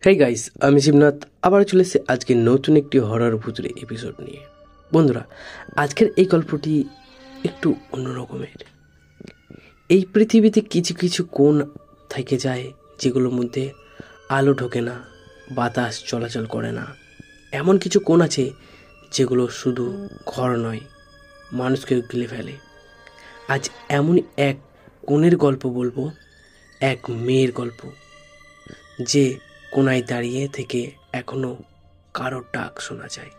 Hey guys, আমি শিবনাথ আবার চলে এসেছি আজকে নতুন একটি হরর ভূতের এপিসোড নিয়ে। বন্ধুরা, আজকের এই গল্পটি একটু অন্যরকমের। এই পৃথিবীতে কিছু কিছু কোণ থেকে যায় যেগুলোর মধ্যে আলো ঢোকে না, বাতাস চলাচল করে না। এমন কিছু কোণ আছে যেগুলো শুধু ঘর নয়, মানুষকেও গিলে ফেলে। আজ এমনই এক কোণের গল্প বলবো, এক মেয়ের গল্প যে কোনায় দাঁড়িয়ে থেকে এখনো কারোর ডাক শোনা যায়।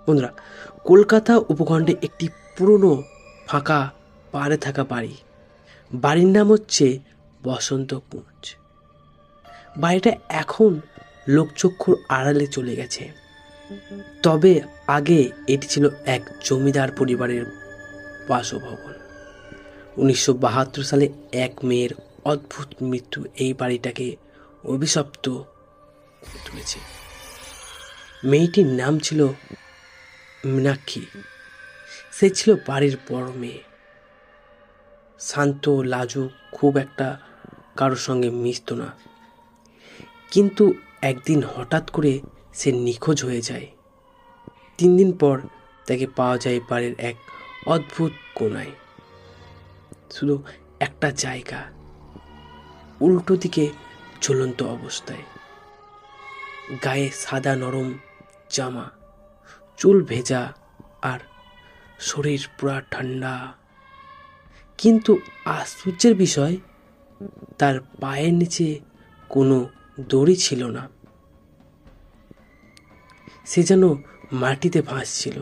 বন্ধুরা, কলকাতা উপখণ্ডে একটি পুরনো ফাঁকা পাড়ে থাকা বাড়ির নাম হচ্ছে বসন্ত কুঞ্জ। বাড়িটা এখন লোকচক্ষুর আড়ালে চলে গেছে, তবে আগে এটি ছিল এক জমিদার পরিবারের বাসভবন। 1972 সালে এক মেয়ের অদ্ভুত মৃত্যু এই বাড়িটাকে অভিশপ্ত করে তুলেছে। মেয়েটির নাম ছিল মীনাক্ষী। সে ছিল বাড়ির বড় মেয়ে, শান্ত, লাজুক, খুব একটা কারোর সঙ্গে মিশত না। কিন্তু একদিন হঠাৎ করে সে নিখোঁজ হয়ে যায়। 3 দিন পর তাকে পাওয়া যায় বাড়ির এক অদ্ভুত কোণায়। শুধু একটা জায়গা, উল্টো দিকে ঝুলন্ত অবস্থায়, গায়ে সাদা নরম জামা, চুল ভেজা আর শরীর পুরা ঠান্ডা। কিন্তু আশ্চর্যের বিষয়, তার পায়ের নিচে কোনো দড়ি ছিল না। সে যেন মাটিতে ভাসছিল।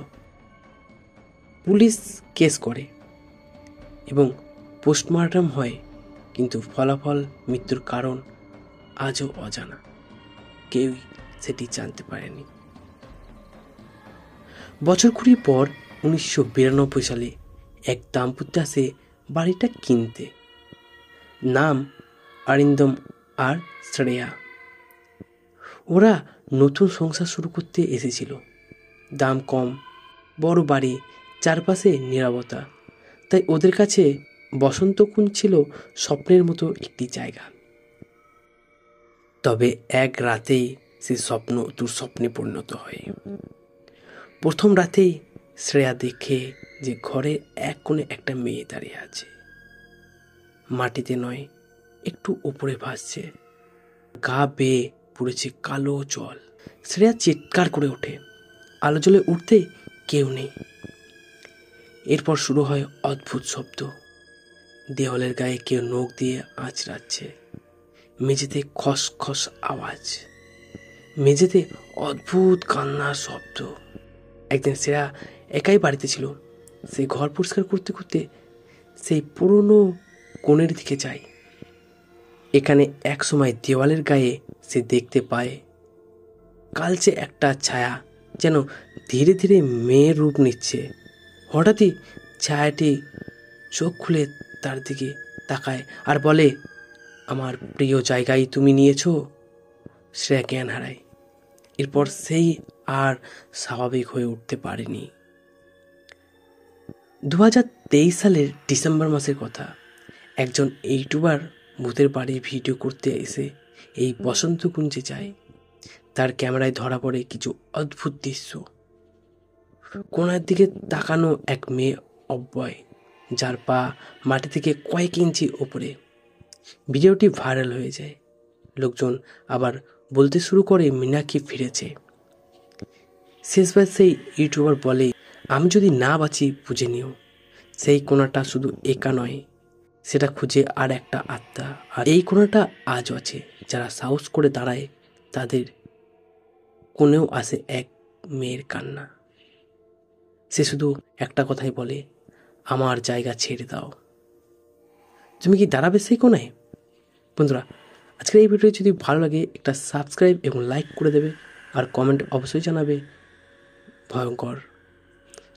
পুলিশ কেস করে এবং পোস্টমর্টম হয়, কিন্তু ফলাফল, মৃত্যুর কারণ আজও অজানা। কেউই সেটি জানতে পারেনি। বছর 20 পর 1992 সালে এক দাম্পত্য আসে বাড়িটা কিনতে। নাম অরিন্দম আর শ্রেয়া। ওরা নতুন সংসার শুরু করতে এসেছিল। দাম কম, বড় বাড়ি, চারপাশে নীরবতা। তাই ওদের কাছে বসন্তকুঞ্জ ছিল স্বপ্নের মতো একটি জায়গা। তবে এক রাতেই সে স্বপ্ন দুঃস্বপ্নে পরিণত হয়। প্রথম রাতেই শ্রেয়া দেখে যে ঘরের এক কোণে একটা মেয়ে দাঁড়িয়ে আছে। মাটিতে নয়, একটু উপরে ভাসছে, গা বেয়ে পড়েছে কালো জল। শ্রেয়া চিৎকার করে ওঠে। আলো জ্বলে উঠতে কেউ নেই। এরপর শুরু হয় অদ্ভুত শব্দ। দেওয়ালের গায়ে কেউ নখ দিয়ে আঁচড়াচ্ছে। মেঝেতে খসখস আওয়াজ, মেঝেতে অদ্ভুত কান্নার শব্দ। একদিন শ্রেয়া একাই বাড়িতে ছিল। সে ঘর পরিষ্কার করতে করতে সেই পুরনো কোণের দিকে যায়। এখানে এক সময় দেওয়ালের গায়ে সে দেখতে পায় কালচে একটা ছায়া, যেন ধীরে ধীরে মেয়ের রূপ নিচ্ছে। হঠাৎই ছায়াটি চোখ খুলে তার দিকে তাকায় আর বলে, আমার প্রিয় জায়গায় তুমি নিয়েছো। শ্রেয়া জ্ঞান হারায়। এরপর সেই আর স্বাভাবিক হয়ে উঠতে পারেনি। 2023 সালের ডিসেম্বর মাসের কথা। একজন ইউটিউবার ভূতের বাড়ির ভিডিও করতে এসে এই বসন্তকুঞ্জে যায়। তার ক্যামেরায় ধরা পড়ে কিছু অদ্ভুত দৃশ্য। কোণার দিকে তাকানো এক মেয়ে অব্যয়, যার পা মাটি থেকে কয়েক ইঞ্চি ওপরে। ভিডিওটি ভাইরাল হয়ে যায়। লোকজন আবার বলতে শুরু করে মীনাক্ষী ফিরেছে। শেষবার সেই ইউটিউবার বলে, আমি যদি না বাঁচি বুঝে নিও, সেই কোণাটা শুধু একা নয়, সেটা খুঁজে আর একটা আত্মা। আর এই কোণাটা আজও আছে। যারা সাহস করে দাঁড়ায় তাদের কোণেও আসে এক মেয়ের কান্না। সে শুধু একটা কথাই বলে, আমার জায়গা ছেড়ে দাও। তুমি কি দাঁড়াবে সেই কোণায়? বন্ধুরা, আজকের এই ভিডিও যদি ভালো লাগে একটা সাবস্ক্রাইব এবং লাইক করে দেবে, আর কমেন্ট অবশ্যই জানাবে ভয়ঙ্কর